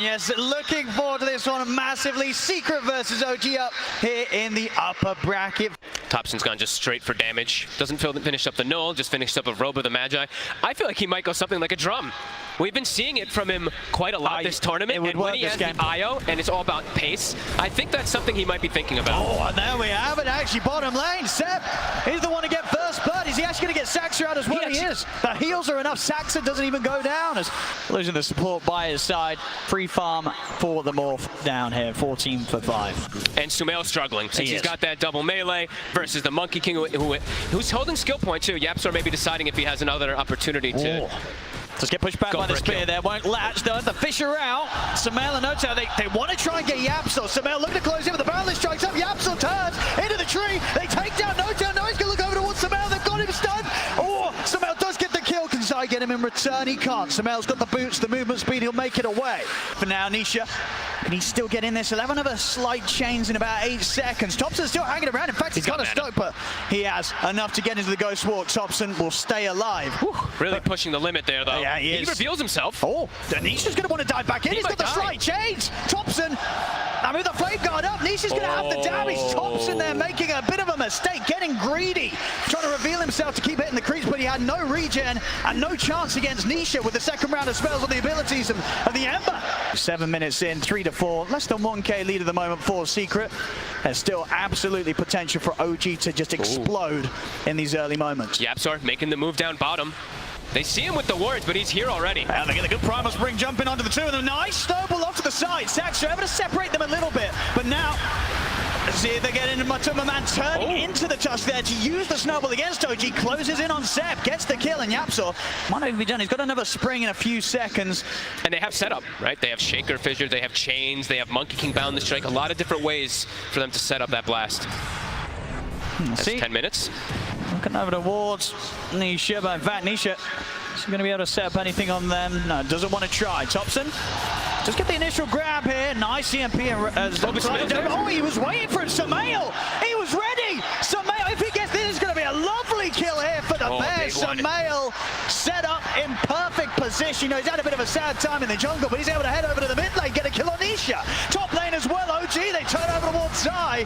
Yes, looking forward to this one massively. Secret versus OG up here in the upper bracket. Thompson's gone just straight for damage. Doesn't finish up the null, just finished up a Robe of the Magi. I feel like he might go something like a drum. We've been seeing it from him quite a lot this tournament, and when he has the IO, and it's all about pace, I think that's something he might be thinking about. Oh, and there we have it, actually, bottom lane. Seb is the one to get first blood. Is he actually going to get Saxa out as well? He is. The heals are enough. Saxa doesn't even go down, as losing the support by his side. Free farm for the Morph down here, 14 for 5. And Sumail struggling, since he's got that double melee versus the Monkey King, who's holding skill point too. Yapzor may be deciding if he has another opportunity to... Just get pushed back by the spear there. Won't latch though. The Fisher out. Sumail and Noto, they want to try and get Yapzor. Sumail looking to close in, but the Boundless strikes up. Yapzor turns into the tree. They take down Noto. Now he's going to look over towards Sumail. They've got him stunned. Oh, Sumail does get the kill. Can Zai get him in return? He can't. Sumail's got the boots, the movement speed. He'll make it away. For now, Nisha, can he still get in this? He'll have another slight chains in about 8 seconds. Thompson's still hanging around. In fact, he's got a stoke, but he has enough to get into the Ghost Walk. Thompson will stay alive. Really pushing the limit there, though. Yeah, he reveals himself. Oh, Nisha's going to want to dive back in. He's got the slight chains. Thompson, I mean, the flame guard up. Nisha's going to have the damage. Thompson there making a bit of a mistake, getting greedy, trying to reveal himself to keep hitting the creeps, but he had no regen and no chance against Nisha with the second round of spells on the abilities of the Ember. 7 minutes in, 3-4, less than 1k lead at the moment for Secret. There's still absolutely potential for OG to just explode in these early moments. Yapzor making the move down bottom. They see him with the wards, but he's here already. And they get a good Primal Spring jumping onto the two of them. Nice snowball off to the side. Saxa able to separate them a little bit, but now see they're getting much of a man turning into the touch there to use the snowball against OG. Closes in on Seb, gets the kill, and Yapzor might not even be done. He's got another spring in a few seconds. And they have setup, right? They have Shaker Fissure, they have chains, they have Monkey King bound the strike. A lot of different ways for them to set up that blast. That's 10 minutes. Looking over towards Nisha, but in fact, Nisha is going to be able to set up anything on them. No, doesn't want to try. Thompson, just get the initial grab here. Nice EMP. Oh, he was waiting for it. Sumail, he was ready. Sumail, if he gets this, it's going to be a lovely kill here for the Bears. Sumail set up in perfect position. You know, he's had a bit of a sad time in the jungle, but he's able to head over to the mid lane, get a kill on Nisha. Top lane as well, OG, they turn over towards Zai.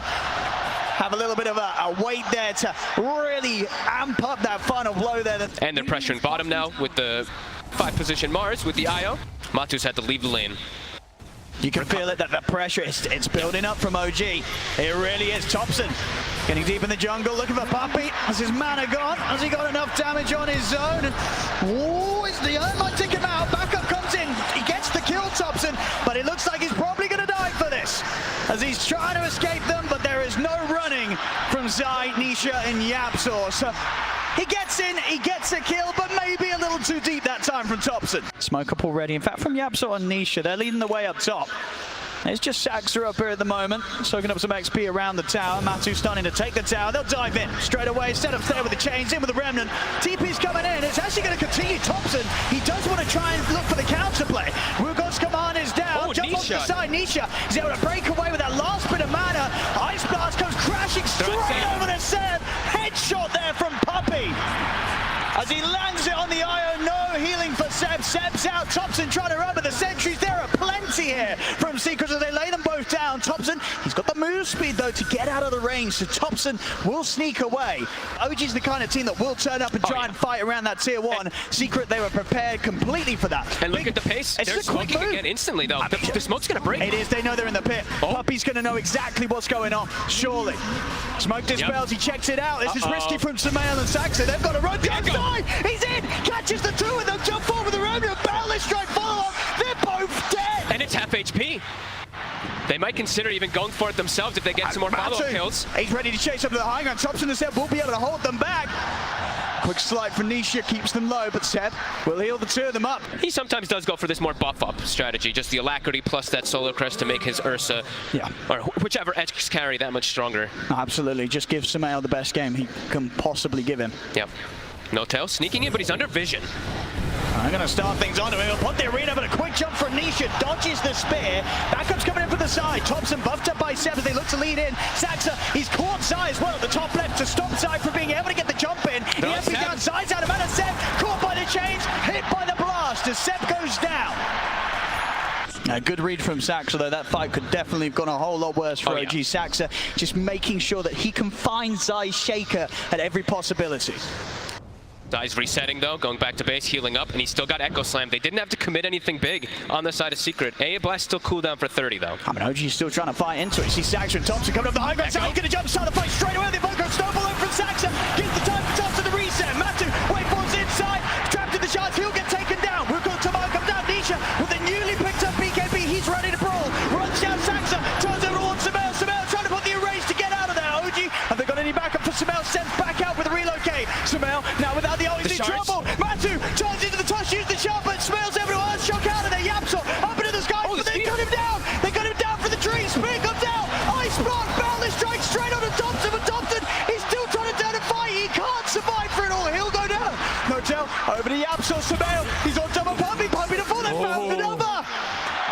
Have a little bit of a wait there to really amp up that final blow there. And they're pressuring bottom now with the 5-position Mars with the IO. Matu's had to leave the lane. You can feel it, that the pressure, it's building up from OG. It really is. Thompson getting deep in the jungle, looking for Puppey. Has his mana gone? Has he got enough damage on his own? And, it's the Urn might take him out. Backup comes in. He gets the kill, Thompson, but it looks like he's probably going to die for this, as he's trying to escape them, but there is no running from Zai, Nisha, and Yapzor. So he gets in, he gets a kill, but maybe a little too deep that time from Thompson. Smoke up already. In fact, from Yapzor and Nisha, they're leading the way up top. It's just Saxa up here at the moment, soaking up some XP around the tower. Matu's starting to take the tower. They'll dive in straight away. Set up there with the chains, in with the Remnant. TP's coming in. It's actually going to continue. Thompson, he does want to try and look for the counterplay. Rugod's command is down. Jump off the side. Nisha is able to break away with that last bit of mana. Ice Blast comes crashing straight over to Seb. Headshot there from Puppey. As he lands it on the IO, no healing for Seb. Seb's out. Thompson trying to run, but the sentries, there are plenty here from Secret as they lay them both down. Thompson, he's got the move speed though to get out of the range, so Thompson will sneak away. OG's the kind of team that will turn up and try and fight around that tier 1. Secret, they were prepared completely for that. And look at the pace. They're smoking again instantly though. The smoke's going to break. It is. They know they're in the pit. Puppey's going to know exactly what's going on, surely. Smoke dispels. He checks it out. This is risky from Sumail and Saxa. They've got to run down. He's in! Catches the two and they'll jump forward with the Remnant. Boundless strike follow-up. They're both dead! And it's half HP. They might consider even going for it themselves if they get some more follow-up kills. He's ready to chase up to the high ground. Thompson and Seb will be able to hold them back. Quick slide from Nisha keeps them low, but Seb will heal the two of them up. He sometimes does go for this more buff-up strategy, just the alacrity plus that Solar Crest to make his Ursa, or whichever X carry that much stronger. Absolutely, just give Sumail the best game he can possibly give him. Yep. No tail sneaking in, but he's under vision. I'm going to start things onto him. He'll put the arena, but a quick jump from Nisha. Dodges the spear. Backup's coming in from the side. Thompson buffed up by Seb as they look to lead in. Saxa, he's caught Zai as well at the top left to stop Zai from being able to get the jump in. He has to be down. Zai's out of mana. Seb caught by the chains, hit by the blast as Seb goes down. A good read from Saxa, though. That fight could definitely have gone a whole lot worse for OG. Yeah. Saxa just making sure that he can find Zai's Shaker at every possibility. Zai's resetting though, going back to base, healing up, and he's still got Echo Slam. They didn't have to commit anything big on the side of Secret. AA Blast still cooldown for 30 though. I mean, OG's still trying to fight into it. See Saxa and Thompson coming up the high ground. He's going to jump, start the fight straight away. They both go snowball over from Saxa. Gives the time for Thompson to reset. Matu, wait for his inside. Trapped in the shots. He'll get taken down. We've got Tamar come down. Nisha with the newly picked up BKB. He's ready to brawl. Runs down Saxa. Turns over towards Samel. Samel trying to put the erase to get out of there. OG, have they got any backup for Samel? Sends back out with a relocate. Samel now without the ult. He's in trouble. Matu turns into the touch, uses the shot, but smells everyone. Shock out of there. Yapso up into the sky, but they got him down. They got him down for the tree. Spear comes out. Ice block. Boundless strike straight onto Thompson. But Thompson, he's still trying to turn and fight. He can't survive for it all. He'll go down. No tell. Over to Yapso. Samel. He's on top of Puppy. Puppy to fall. They found another.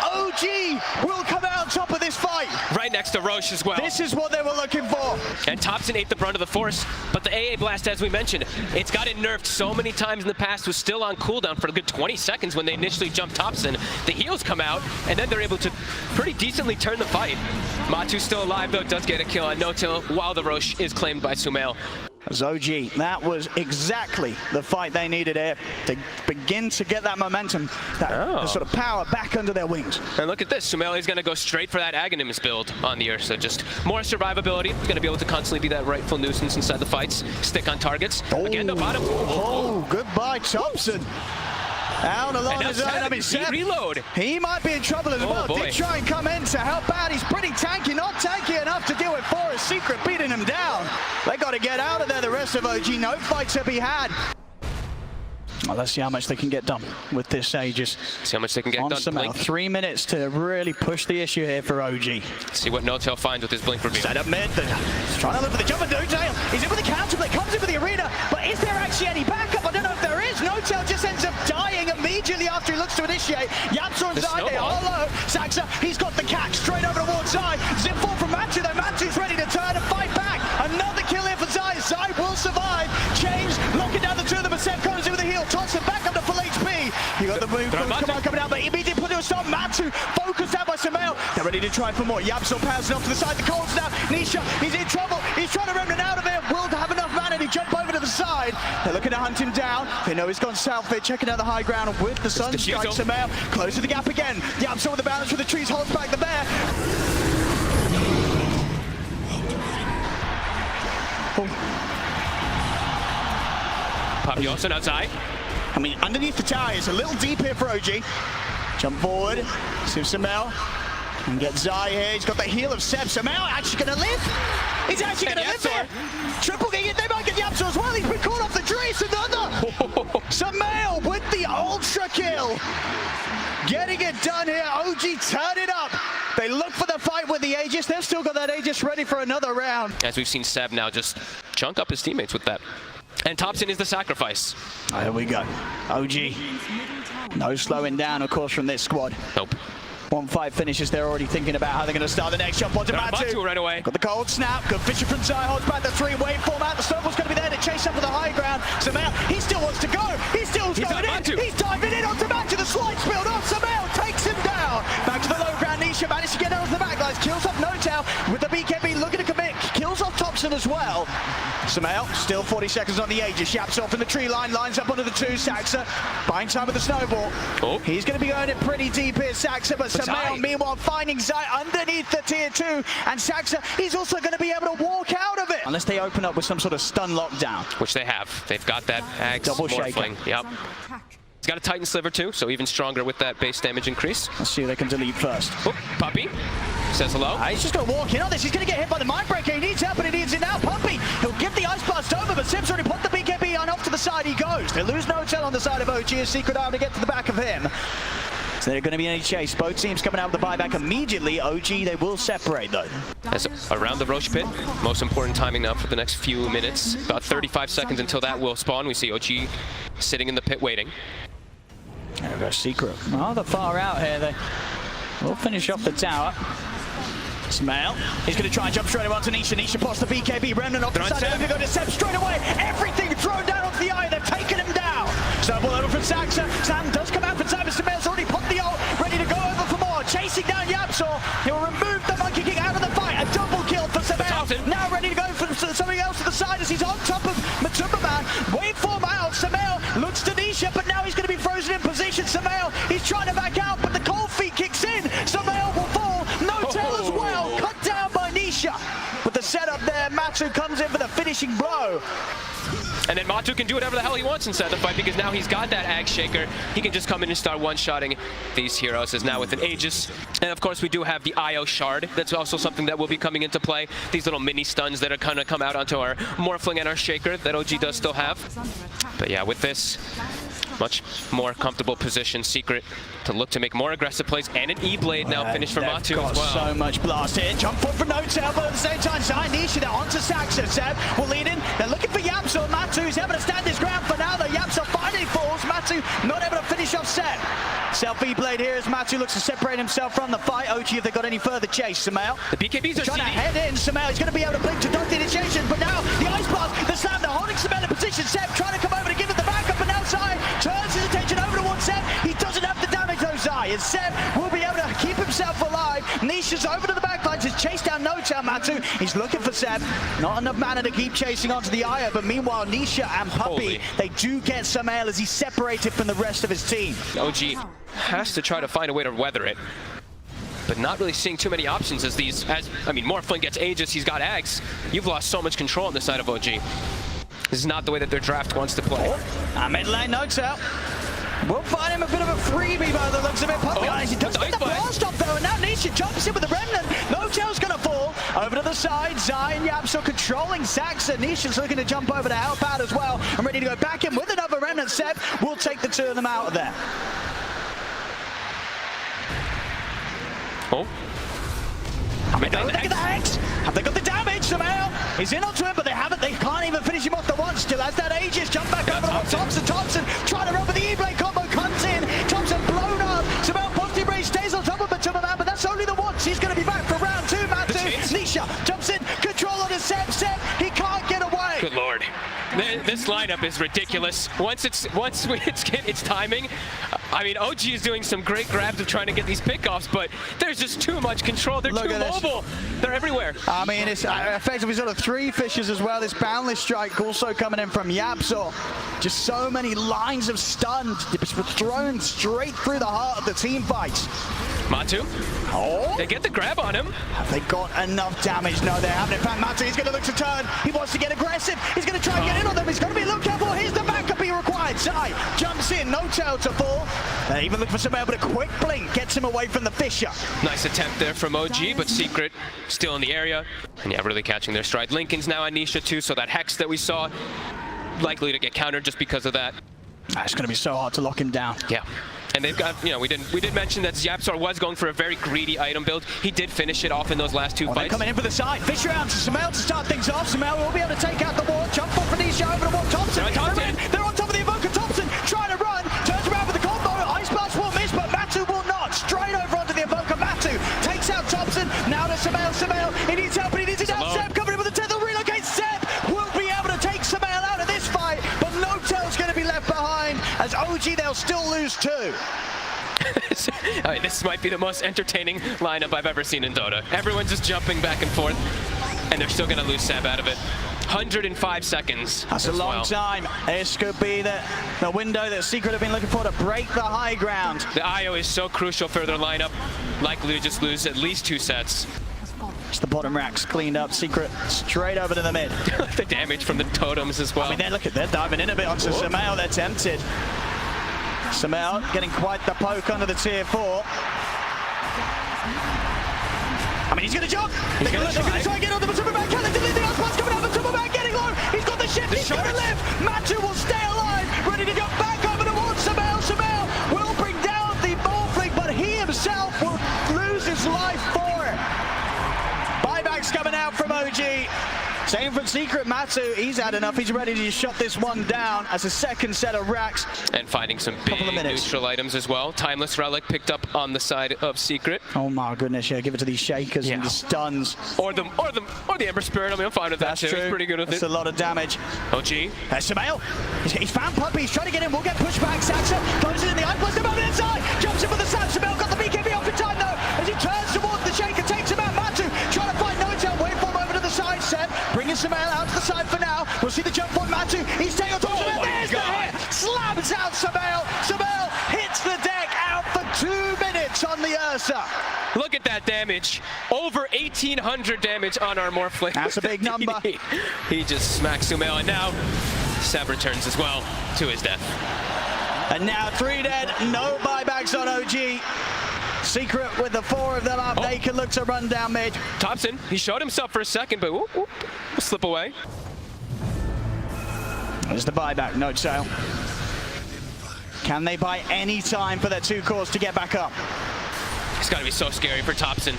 OG will come out on top of this fight. Right next to Roche as well. This is what they were looking for. And Thompson ate the brunt of the force, but the AA Blast, as we mentioned, it's got it nerfed so many times in the past, was still on cooldown for a good 20 seconds when they initially jumped Thompson. The heals come out, and then they're able to pretty decently turn the fight. Matu's still alive, though, does get a kill on no-till, while the Roche is claimed by Sumail. As OG, that was exactly the fight they needed here to begin to get that momentum, that sort of power back under their wings. And look at this, Sumail is going to go straight for that Aghanims build on the Ursa. Just more survivability, going to be able to constantly be that rightful nuisance inside the fights, stick on targets. Again, the bottom. Oh, goodbye, Thompson. Out along his own. I mean, Seb, reload. He might be in trouble as well. Boy. Did try and come in to help out. He's pretty tanky, not tanky enough to deal with Forest Secret beating him down. They got to get out of there, the rest of OG. No fight to be had. Well, let's see how much they can get done with this Aegis. See how much they can get done. Blink. 3 minutes to really push the issue here for OG. See what No-Tail finds with his Blink reveal. Set up mid. He's trying to look for the jump and No-Tail. He's in with the counter, but comes in with the arena. But is there actually any backup? I don't know if there is. No-Tail just ends up dying immediately after he looks to initiate. Yapso and Zai, they are low. Saxa, he's got the catch straight over towards Zai. Zip fall from Matu, though. Matu's ready to turn and fight back. Another kill here for Zai. Zai will survive. Change, locking down the two of them. Seb comes in with a heal. Tosses back up to full HP. You got the move coming out, but immediately put to a stop. Matu focused out by Sumail. They're ready to try for more. Yapso powers off to the side. The Colts now. Nisha, he's in trouble. He's trying to remnant out of it. Will have enough mana to jump over to the side. They're looking to hunt him down. They know he's gone south. They're checking out the high ground with the sun strike. Sumail close to the gap again. Yapso with the balance for the trees, holds back the bear. Puppy also outside. I mean, underneath the tower, it's a little deep here for OG. Jump forward, see Sumail, and get Zai here. He's got the heal of Seb. Sumail actually going to live. He's actually going to live here. Triple kick, they might get the Yapso as well. He's been caught off the trees. Another. Sumail with the ultra kill. Getting it done here. OG turn it up. They look for the fight with the Aegis. They've still got that Aegis ready for another round. As we've seen Seb now just chunk up his teammates with that. And Thompson is the sacrifice. There we go. OG. No slowing down, of course, from this squad. Nope. 1-5 finishes, they're already thinking about how they're going to start the next jump onto Matu. Right away. Got the cold snap, good vision from Zai, holds back the three-way format. The snowball's going to be there to chase up to the high ground. Sumail, he still wants to go. He's going in. He's diving in onto Matu. The slide spilled off. Sumail takes him down. Back to the low ground. Nisha managed to get out of the back, guys. Kills off No-Tail with the BKB looking to commit. Kills off Thompson as well. Sumail, still 40 seconds on the Aegis. Yaps off in the tree line, lines up onto the two. Saxa, buying time with the snowball. Oh. He's going to be going it pretty deep here, Saxa, but Sumail, meanwhile, finding Zai underneath the tier 2. And Saxa, he's also going to be able to walk out of it. Unless they open up with some sort of stun lockdown. Which they have. They've got that Axe double shaking. Yep. He's got a Titan Sliver too, so even stronger with that base damage increase. Let's see if they can delete first. Oh, Puppy says hello. He's just going to walk in on this. He's going to get hit by the Mindbreaker. He needs help, and he needs it now. Puppy, he'll give the Ice Blast over, but Sim's already put the BKB on off to the side. He goes. They lose No-Tail on the side of OG as Secret Arm to get to the back of him. So they're going to be in a chase. Both teams coming out with the buyback immediately. OG, they will separate though. As around the Roche pit, most important timing now for the next few minutes. About 35 seconds until that will spawn. We see OG sitting in the pit waiting. There goes Secret. Rather far out here. They will finish off the tower. Sumail, he's going to try and jump straight away onto Nisha. Nisha pops the BKB, remnant off the side. They're going to go to Seb straight away. Everything thrown down off the eye. They've taken him down. Snowball over from Saxa. Sam does come out from Sam. Sumail's already popped the ult, ready to go over for more. chasing down Yapsor. He'll remove the Monkey King out of the fight. A double kill for Samel. Now ready to go for something else to the side as he's on top of Matumbaman. Waveform out. Samel looks to Nisha, but now he's going to be frozen in position. Samel, he's trying to back out, but the cold feet kicks in. Samel will fall. No tail as well. Cut down by Nisha. With the setup there, Matsu comes in for the finishing blow. And then Matu can do whatever the hell he wants inside the fight because now he's got that Ag Shaker. He can just come in and start one-shotting these heroes as now with an Aegis. And of course we do have the IO Shard. That's also something that will be coming into play. These little mini stuns that are kind of come out onto our Morphling and our Shaker that OG does still have. But yeah, with this, much more comfortable position, Secret to look to make more aggressive plays, and an E-Blade now finished for Matu as well. So much blast here. Jump forward for No-Tail, but at the same time, Zion Nisha there onto Saxa. Seb will lead in. They're looking for Yapsor. Matu's able to stand his ground for now, though. Yapsor finally falls. Matu not able to finish off Seb. Self E-Blade here as Matu looks to separate himself from the fight. OG, if they've got any further chase, Samel. The BKBs are trying to head in. Samel, he's going to be able to blink to dodge the initiation, but now the Ice Blast, the slam, they're holding Samel in position. Seb trying to come over to give it the backup, and now Zai turns his attention over towards Seb. He doesn't have the damage though, Zai, and Seb will be able to keep himself alive. Nisha's over to the backlines, has chased down No-Tail. Matu, he's looking for Seb. Not enough mana to keep chasing onto the Io, but meanwhile, Nisha and Puppey, they do get Samel as he's separated from the rest of his team. OG has to try to find a way to weather it, but not really seeing too many options as Morphling gets Aegis, he's got Ags. You've lost so much control on the side of OG. This is not the way that their draft wants to play. Mid lane No-Tail. We'll find him a bit of a freebie by the looks of it. Puppey, he does get the blast off though, and now Nisha jumps in with the Remnant. No-Tail's gonna fall. Over to the side, Zai and Yapsor controlling Saxa. Nisha's looking to jump over to help out as well. I'm ready to go back in with another Remnant. Seb will take the two of them out of there. Oh. Look at the Hex! Have they got the damage? Samel is in onto him, but they haven't. They can't even finish him off the one. Still has that Aegis. Jump back over to Thompson. Thompson trying to run with the E-Blade combo. Comes in. Thompson blown up. Samel positive range stays on top of Matumbaman, but that's only the once. He's going to be back for round two. Matu. Nisha jumps in. Control on his Seb. Seb, he can't get away. Good lord. This lineup is ridiculous. Once it's timing. I mean, OG is doing some great grabs of trying to get these pickoffs, but there's just too much control. They're too mobile. They're everywhere. I mean, it's effectively sort of three fishes as well. This boundless strike also coming in from Yapsor. Just so many lines of stun thrown straight through the heart of the team fights. Matu. Oh. They get the grab on him. Have they got enough damage? No, they haven't. In fact, Matu, he's going to look to turn. He wants to get aggressive. He's going to try and get in on them. He's going to be a little careful. Here's the backup he required. Zai jumps in. No-Tail to fall. They even look for Samel, but a quick blink gets him away from the Fisher. Nice attempt there from OG, but Secret still in the area. And yeah, really catching their stride. Lincoln's now on Nisha too, so that Hex that we saw, likely to get countered just because of that. It's going to be so hard to lock him down. Yeah. And they've got, we did mention that Yapsor was going for a very greedy item build. He did finish it off in those last two fights. They're coming in for the side. Fisher out to Samel to start things off. Samel will be able to take out the wall. Jump off for Nisha over to Thompson. They're on top of the Invoker. Thompson trying to run. Turns around with the combo. Ice Blast will miss, but Matu will not. Straight over onto the Invoker. Matu takes out Thompson. Now to Samel. Samel, he needs help, but he needs it down. Seb coming in with the tether. Relocate. Seb will be able to take Samel out of this fight, but No-Tail's going to be left behind. As OG, they'll still lose two. All right, this might be the most entertaining lineup I've ever seen in Dota. Everyone's just jumping back and forth, and they're still going to lose Seb out of it. 105 seconds. That's a long time. This could be the window that Secret have been looking for to break the high ground. The IO is so crucial for their lineup. Likely to just lose at least 2 sets. It's the bottom racks cleaned up. Secret straight over to the mid. The damage from the totems as well. I mean, they're diving in a bit onto Samel. They're tempted. Samel getting quite the poke under the tier 4. I mean, he's going to jump. They're going to try and get on the Matumbaman. Can they delete the Ice Blast coming out? Matumbaman getting low. He's got the shift. He's going to live. Matu will stay alive. Ready to go back over towards Samel. Samel will bring down the Morphling, but he himself will lose his life for it. Buybacks coming out from OG. Same from Secret. Matu, he's had enough. He's ready to shut this one down as a second set of racks. And finding some big neutral items as well. Timeless Relic picked up on the side of Secret. Oh my goodness, yeah, give it to these Shakers and the stuns. Or the Ember Spirit. I mean, I'm fine with that. That's true. He's pretty good with That's it. a lot of damage. OG. Samel, he's found Puppey. He's trying to get in. We'll get pushed back. Saxa goes in the Ice Blast. The moment inside. Jumps in for the slam. Samel got the BKB off in time though. Saxa. Look at that damage. Over 1,800 damage on our Morphling. That's a big number. He just smacks Sumail, and now Seb returns as well to his death. And now 3 dead, no buybacks on OG. Secret with the 4 of them up, they can look to run down mid. Thompson, he showed himself for a second, but whoop, whoop, slip away. There's the buyback, no tail. Can they buy any time for their 2 cores to get back up? It's got to be so scary for Thompson.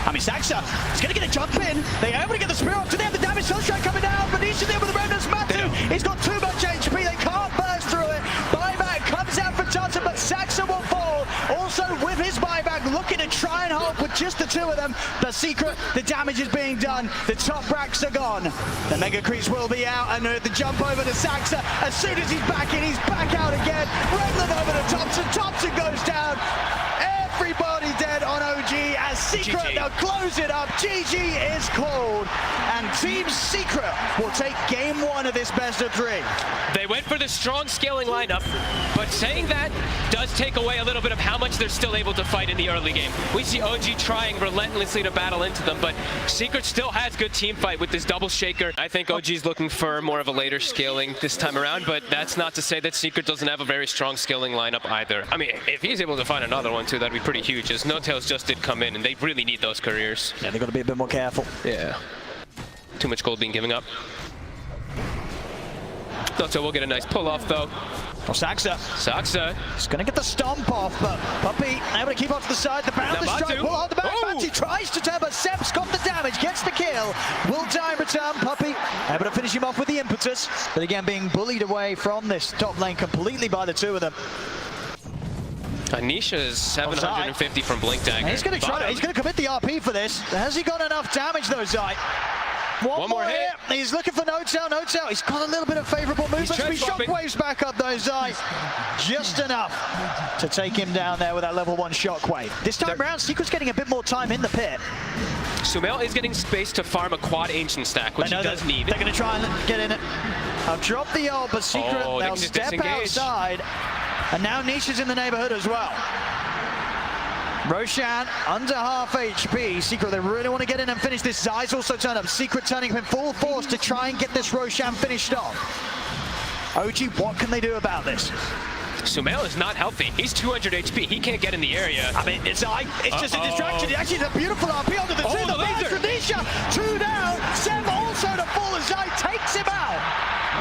I mean, Saxa is going to get a jump in. They are able to get the spear off. Do they have the damage? Sunshine coming down. Venetia's there with the remnants. Matu, he's got too much HP. They can't burst through it. Buyback comes out for Thompson, but Saxa will fall. Also, with his buyback, looking to try and hold with just the 2 of them. The Secret, the damage is being done. The top racks are gone. The Mega Creeps will be out, and the jump over to Saxa. As soon as he's back in, he's back out again. Redland over to Thompson. Thompson goes down. Everybody dead on OG as Secret, they'll close it up. GG is called, and Team Secret will take game 1 of this best of 3. They went for the strong scaling lineup, but saying that does take away a little bit of how much they're still able to fight in the early game. We see OG trying relentlessly to battle into them, but Secret still has good team fight with this double shaker. I think OG's looking for more of a later scaling this time around, but that's not to say that Secret doesn't have a very strong scaling lineup either. I mean, if he's able to find another one too, that'd be pretty huge, as No Tails just did come in, and they really need those careers. Yeah, they've got to be a bit more careful. Yeah. Too much gold being given up. No Tail will get a nice pull off though. Well, Saxa is going to get the stomp off, but Puppey able to keep off to the side. The bound strike will hold the back. Matu tries to turn, but Seb's got the damage, gets the kill. Will die in return. Puppey able to finish him off with the impetus, but again being bullied away from this top lane completely by the 2 of them. Anisha is 750 from Blink Dagger. He's going to try. He's going to commit the RP for this. Has he got enough damage though, Zai? One more hit. He's looking for No Tail. No Tail. He's got a little bit of favourable movement. He shockwaves back up though, Zai. Just enough to take him down there with that level 1 shockwave. This time around, Secret's getting a bit more time in the pit. Sumail is getting space to farm a quad ancient stack, which he does need. They're going to try and get in it. I'll drop the ult, but Secret, they'll step outside. And now Nisha's in the neighborhood as well. Roshan under half HP. Secret, they really want to get in and finish this. Zai's also turned up. Secret turning him in full force to try and get this Roshan finished off. OG, what can they do about this? Sumail is not healthy. He's 200 HP. He can't get in the area. I mean, it's just a distraction. Actually, it's a beautiful RP onto the 2. The laser from Nisha. 2 down. Seb also to fall as Zai takes him out.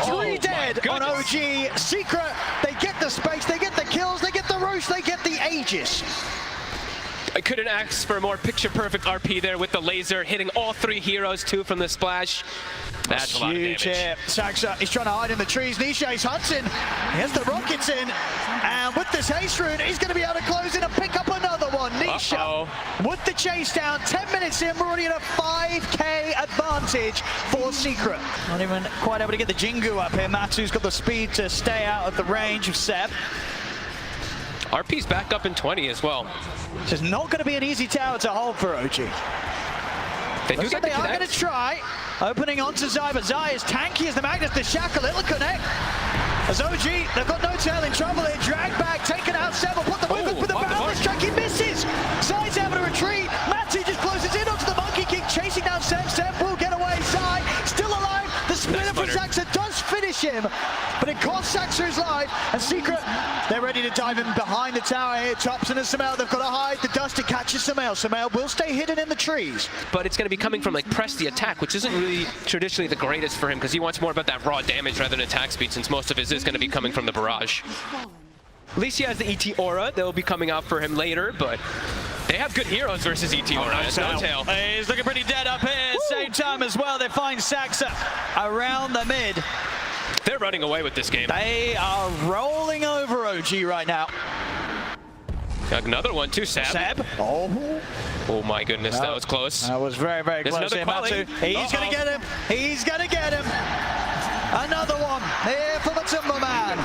3 dead on OG. Secret, they get the space, they get the kills, they get the Roche, they get the Aegis. I couldn't ask for a more picture-perfect RP there with the laser, hitting all 3 heroes too from the splash. That's a lot of damage. Saxa, he's trying to hide in the trees. Nisha is hunting. He has the rockets in. And with this haste rune, he's going to be able to close in and pick up another one. Nisha with the chase down. 10 minutes in, we're already at a 5k advantage for Secret. Not even quite able to get the Jingu up here. Matu's got the speed to stay out of the range of Seb. RP's back up in 20 as well. This is not going to be an easy tower to hold for OG. They are going to try. Opening onto Zai, but Zai is tanky as the Magnus. The Shackle, it'll connect. As OG, they've got No Tail in trouble here. Drag back, taken out. Seb will put the movement with the boundless strike. He misses. Zai's able to retreat. Matu just closes in onto the Monkey King, chasing down Seb. Seb will get away. Zai still alive. The spinner from Saxa does finish him, but it costs Saxa his life. And Secret, they're ready to dive in behind the tower here. Thompson and Sumail, they've got to hide. The dust, it catches Sumail. Sumail will stay hidden in the trees. But it's going to be coming from like press the attack, which isn't really traditionally the greatest for him, because he wants more about that raw damage rather than attack speed, since most of his is going to be coming from the barrage. At least he has the ET Aura that will be coming out for him later, but they have good heroes versus ET Aura. No Tail. He's looking pretty dead up here. Same time as well, they find Saxa around the mid. They're running away with this game. They are rolling over OG right now. Another one too, Seb. Oh my goodness, that was close. That was very, very close. He's going to get him. He's going to get him. Another one here for the Timberman.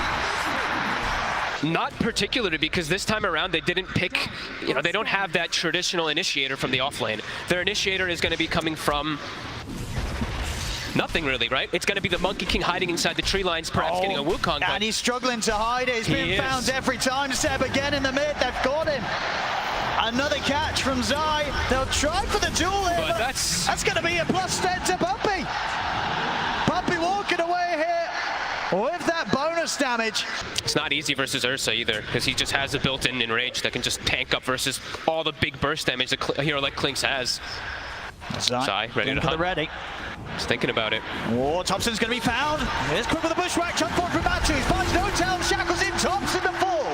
Not particularly, because this time around they didn't pick, they don't have that traditional initiator from the offlane. Their initiator is going to be coming from nothing really, right? It's going to be the Monkey King hiding inside the tree lines, perhaps getting a Wukong. And he's struggling to hide it. He's being found every time. Seb again in the mid. They've got him. Another catch from Zai. They'll try for the duel here, but that's going to be a +10 to Puppey. Puppey walking away here with that bonus damage. It's not easy versus Ursa either, because he just has a built-in enrage that can just tank up versus all the big burst damage that a hero like Klinks has. Zai ready to hunt. Ready. He's thinking about it. Oh, Thompson's going to be found. Here's quick with a bushwhack. Jump forward from Matu. He finds Notel. Shackles in. Thompson to fall.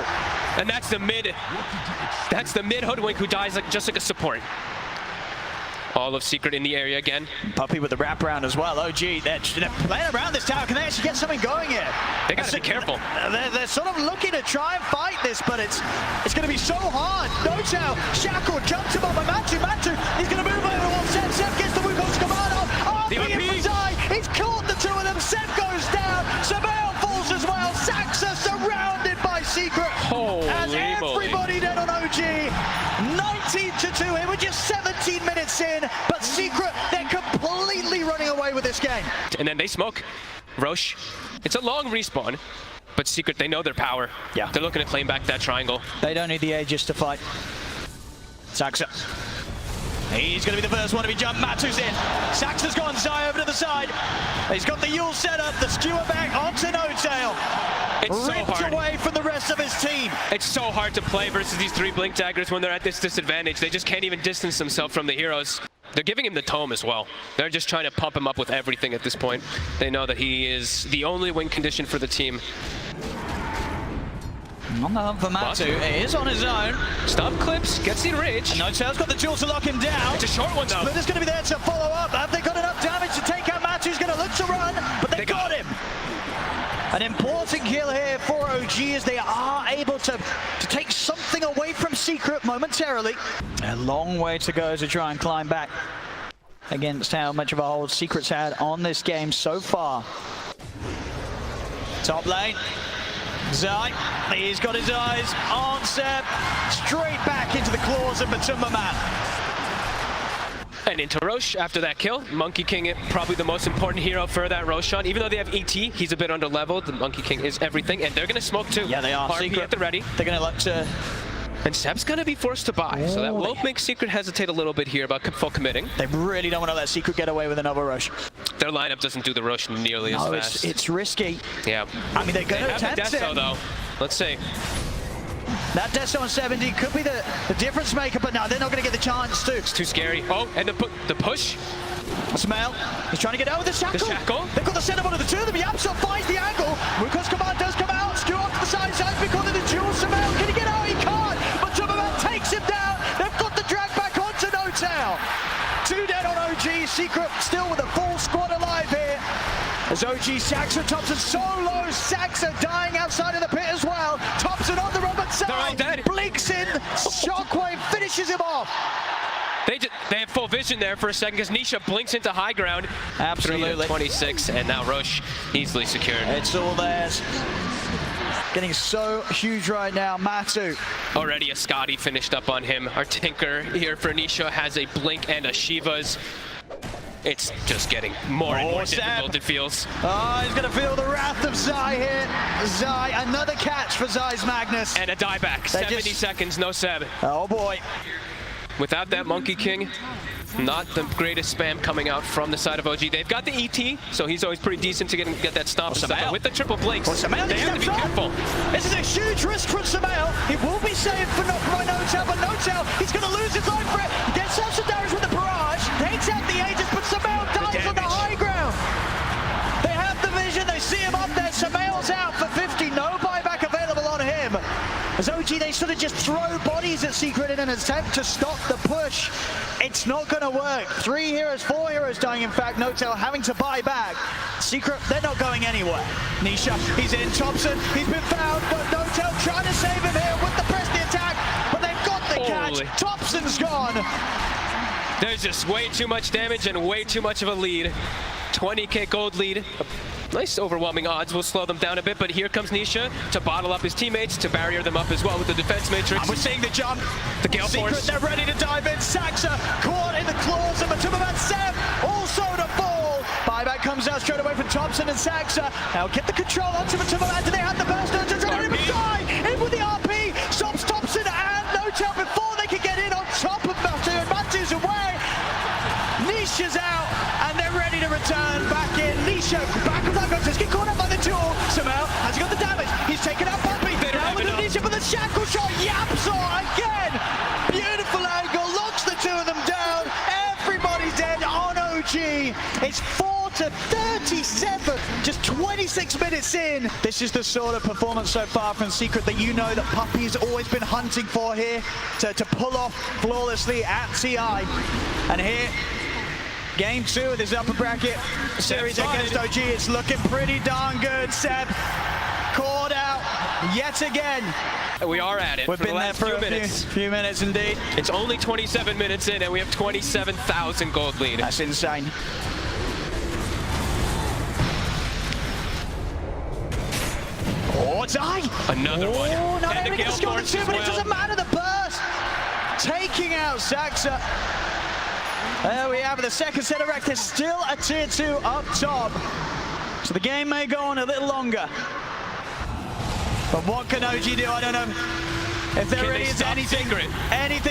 And that's the mid. That's the mid hoodwink who dies just like a support. All of Secret in the area again. Puppey with the wraparound as well. OG, they're playing around this tower. Can they actually get something going here? They got to be careful. They're sort of looking to try and fight this, but it's going to be so hard. Notel, shackled, jumps him on by Matu. Matu, he's going to move over towards Seb. Seb gets the Wukong's command off. RP in for Zai. He's caught the two of them. Seb goes down. Sabael falls as well. Saxa surrounded by Secret. Holy As everybody dead on OG. 19-2 here. We're just 17 minutes in, but Secret, they're completely running away with this game. And then they smoke. Roche. It's a long respawn, but Secret, they know their power. Yeah. They're looking to claim back that triangle. They don't need the Aegis to fight. Saxa. He's going to be the first one to be jumped. Matu's in. Saxa's gone. Zai over to the side. He's got the Yule set up. The skewer back onto Notail. It's so hard. Away from the rest of his team. It's so hard to play versus these three Blink Daggers when they're at this disadvantage. They just can't even distance themselves from the heroes. They're giving him the tome as well. They're just trying to pump him up with everything at this point. They know that he is the only win condition for the team. On the hunt for Matu. He is on his own. Stop clips, gets the enrage. And Notail's got the jewel to lock him down. It's a short one though. Splinter's going to be there to follow up. Have they got enough damage to take out Matu? He's going to look to run, but they got him. An important kill here for OG as they are able to take something away from Secret momentarily. A long way to go to try and climb back against how much of a hold Secret's had on this game so far. Top lane. Zai, he's got his eyes on Seb. Straight back into the claws of Matumba Man. And into Roche after that kill. Monkey King, probably the most important hero for that Roshan. Even though they have ET, he's a bit underleveled. The Monkey King is everything, and they're going to smoke too. Yeah, they are. RP Secret at the ready. They're going to look to... And Seb's going to be forced to buy, so that will make Secret hesitate a little bit here about full committing. They really don't want to let Secret get away with another rush. Their lineup doesn't do the rush nearly as fast. It's risky. Yeah. I mean, they're going to attempt it. Deso, though. Let's see. That Deso on 70 could be the difference maker, but no, they're not going to get the chance to. It's too scary. Oh, and the push. Smell. He's trying to get out with the shackle. The shackle. They've got the center one of the two of them. Yapsop finds the angle. Wukong's command does come out. Skew off to the side. Side's because of the duel. Smell. Can he get out? He can't. But Superman takes him down. They've got the drag back onto Notail. Two dead on OG. Secret still with a full squad alive here. As OG Saxa, Thompson so low. Saxa dying outside of the pit as well. Thompson on the run, but Zai blinks in. Shockwave finishes him off. They have full vision there for a second because Nisha blinks into high ground. Absolutely. 26, and now Roche easily secured. It's all theirs. Getting so huge right now. Matu. Already a Scotty finished up on him. Our Tinker here for Nisha has a blink and a Shiva's. It's just getting more and more difficult, it feels. Oh, he's going to feel the wrath of Zai here. Zai, another catch for Zai's Magnus. And a dieback. 70 seconds, no Seb. Oh boy. Without that Monkey King, not the greatest spam coming out from the side of OG. They've got the ET, so he's always pretty decent to get that stomp. But with the triple blinks, they have to be careful. This is a huge risk for Sabael. He will be saved for by Notail, but Notail, he's going to lose his life for it. He gets out some damage with the barrage, takes out the Aegis, but Sabael dies on the high ground. They have the vision, they see him up there. Sabael's out for 50, no buyback available on him. As OG, they sort of just throw bodies at Secret in an attempt to stop the push. It's not going to work. 3 heroes, 4 heroes dying, in fact. Notail having to buy back. Secret, they're not going anywhere. Nisha, he's in. Thompson, he's been found, but Notail trying to save him here with the press the attack, but they've got the catch. Thompson's gone. There's just way too much damage and way too much of a lead. 20k gold lead. Nice overwhelming odds will slow them down a bit, but here comes Nisha to bottle up his teammates, to barrier them up as well with the defense matrix. And we're seeing the jump. The Gale Secret, Force. They're ready to dive in. Saxa caught in the claws of Matumba Seb, also to fall. Buyback comes out straight away from Thompson and Saxa. Now get the control onto Matumba. Do they have the burst? In with the RP. Stops Thompson and Notail before they can get in shackle shot, Yapsaw again! Beautiful angle, locks the two of them down. Everybody's dead on OG. It's 4-37, just 26 minutes in. This is the sort of performance so far from Secret that you know that Puppy's always been hunting for here to pull off flawlessly at TI. And here, game 2 of this upper bracket series against OG. It's looking pretty darn good. Seb caught out yet again. We are at it. We've been there for a few minutes indeed. It's only 27 minutes in and we have 27,000 gold lead. That's insane. Oh, die! Another one. Oh, no, And Invictus got the 2 minutes. Doesn't matter, the burst. Taking out Saxa. There we have it, the second set of wreck. There's still a tier 2 up top. So the game may go on a little longer. But what can OG do? I don't know if there really is anything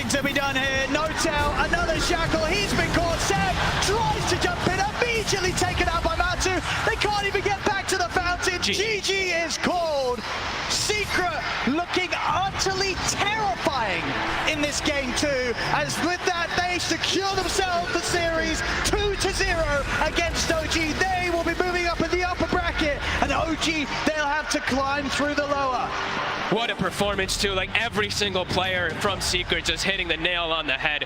to be done here. No tell, another shackle. He's been caught. Seb tries to jump in, immediately taken out by Matu. They can't even get back to the fountain. GG is called. Secret looking utterly terrifying in this game 2, as with that they secure themselves the series 2-0 against OG. They will be moving up in the upper bracket, and OG, they'll have to climb through the lower. What a performance too, like every single player from Secret just hitting the nail on the head.